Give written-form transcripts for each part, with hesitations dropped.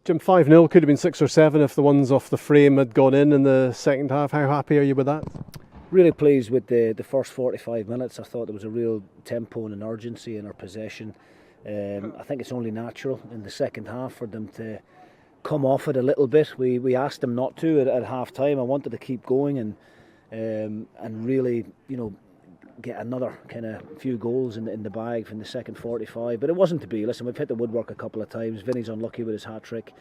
Jim, 5-0 could have been 6 or 7 if the ones off the frame had gone in the second half. How happy are you with that? Really pleased with the first 45 minutes. I thought there was a real tempo and an urgency in our possession. I think it's only natural in the second half for them to come off it a little bit. We asked them not to at half time. I wanted to keep going and really, get another kind of few goals in the bag from the second 45, but it wasn't to be. Listen, we've hit the woodwork a couple of times. Vinny's unlucky with his hat-trick.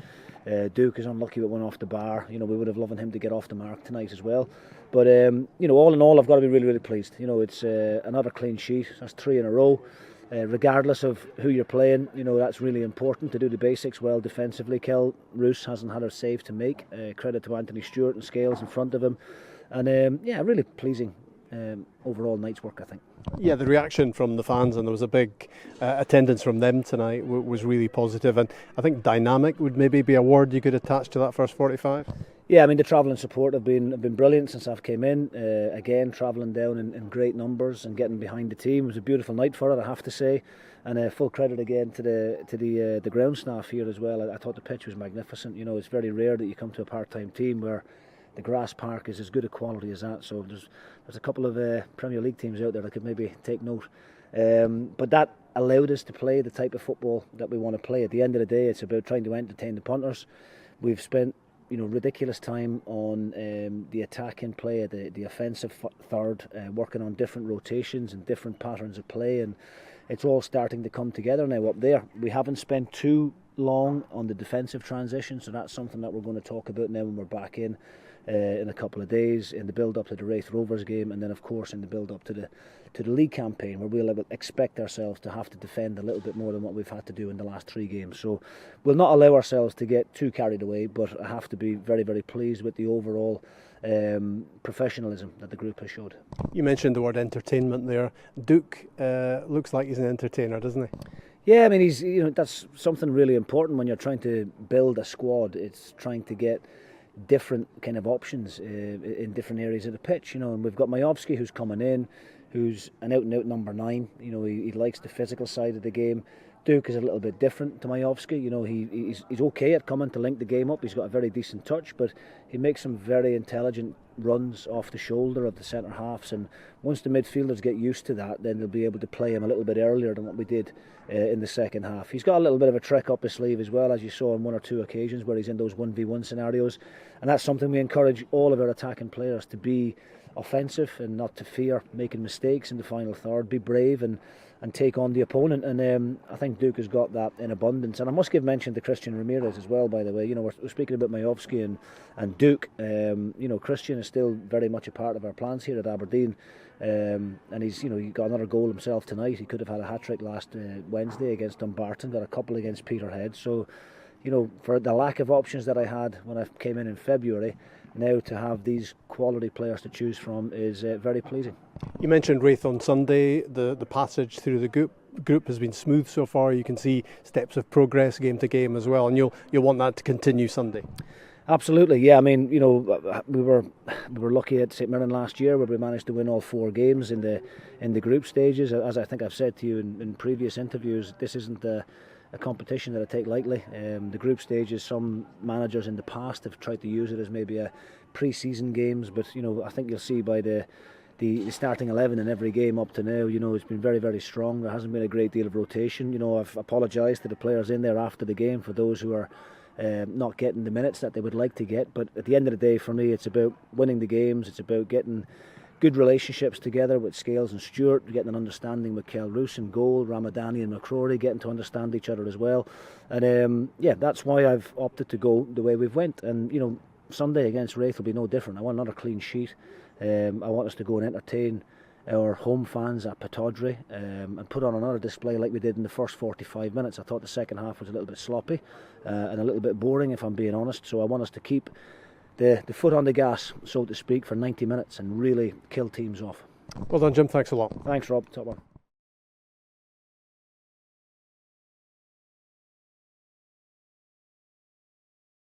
Duke is unlucky with one off the bar. We would have loved him to get off the mark tonight as well. But all in all, I've got to be really, really pleased. It's another clean sheet. That's 3 in a row. Regardless of who you're playing, that's really important to do the basics well defensively. Kel Roos hasn't had a save to make. Credit to Anthony Stewart and Scales in front of him. And really pleasing overall night's work, I think. Yeah, the reaction from the fans, and there was a big attendance from them tonight, was really positive. And I think dynamic would maybe be a word you could attach to that first 45. Yeah, I mean the travel and support have been brilliant since I've came in. Again, travelling down in great numbers and getting behind the team. It was a beautiful night for it, I have to say. And full credit again to the ground staff here as well. I thought the pitch was magnificent. It's very rare that you come to a part-time team where the grass park is as good a quality as that. So there's a couple of Premier League teams out there that could maybe take note. But that allowed us to play the type of football that we want to play. At the end of the day, it's about trying to entertain the punters. We've spent ridiculous time on the attacking play, the offensive third, working on different rotations and different patterns of play, and it's all starting to come together now up there. We haven't spent too long on the defensive transition, so that's something that we're going to talk about now when we're back in a couple of days, in the build-up to the Wraith Rovers game, and then of course in the build-up to the league campaign, where we'll expect ourselves to have to defend a little bit more than what we've had to do in the last 3 games. So we'll not allow ourselves to get too carried away, but I have to be very, very pleased with the overall professionalism that the group has showed. You mentioned the word entertainment there. Duke looks like he's an entertainer, doesn't he? Yeah, I mean he's that's something really important when you're trying to build a squad. It's trying to get different kind of options in different areas of the pitch, and we've got Majowski who's coming in, who's an out-and-out number 9. He likes the physical side of the game. Duke is a little bit different to Majowski. He's okay at coming to link the game up. He's got a very decent touch, but he makes some very intelligent runs off the shoulder of the centre halves, and once the midfielders get used to that, then they'll be able to play him a little bit earlier than what we did in the second half. He's got a little bit of a trick up his sleeve as well, as you saw on 1 or 2 occasions where he's in those 1v1 scenarios, and that's something we encourage all of our attacking players to be offensive and not to fear making mistakes in the final third. Be brave and take on the opponent, and I think Duke has got that in abundance. And I must give mention to Christian Ramirez as well, by the way. We're speaking about Majowski and Duke. Christian is still very much a part of our plans here at Aberdeen, and he got another goal himself tonight. He could have had a hat-trick last Wednesday against Dumbarton, got a couple against Peterhead. So for the lack of options that I had when I came in February, now to have these quality players to choose from is very pleasing. You mentioned Wraith on Sunday. The passage through the group has been smooth so far. You can see steps of progress game to game as well, and you'll want that to continue Sunday. Absolutely, yeah. I mean, we were lucky at St Mirren last year, where we managed to win all 4 games in the group stages. As I think I've said to you in previous interviews, this isn't a competition that I take lightly. The group stages, some managers in the past have tried to use it as maybe a pre-season games, but I think you'll see by the starting 11 in every game up to now, it's been very, very strong. There hasn't been a great deal of rotation. I've apologised to the players in there after the game for those who are not getting the minutes that they would like to get, but at the end of the day, for me, it's about winning the games. It's about getting good relationships together with Scales and Stewart, getting an understanding with Kel Roos in goal, Ramadani and McCrory, getting to understand each other as well. And that's why I've opted to go the way we've went. And Sunday against Wraith will be no different. I want another clean sheet. I want us to go and entertain our home fans at Pittodrie and put on another display like we did in the first 45 minutes. I thought the second half was a little bit sloppy and a little bit boring, if I'm being honest. So I want us to keep the foot on the gas, so to speak, for 90 minutes and really kill teams off. Well done, Jim. Thanks a lot. Thanks, Rob. Top one.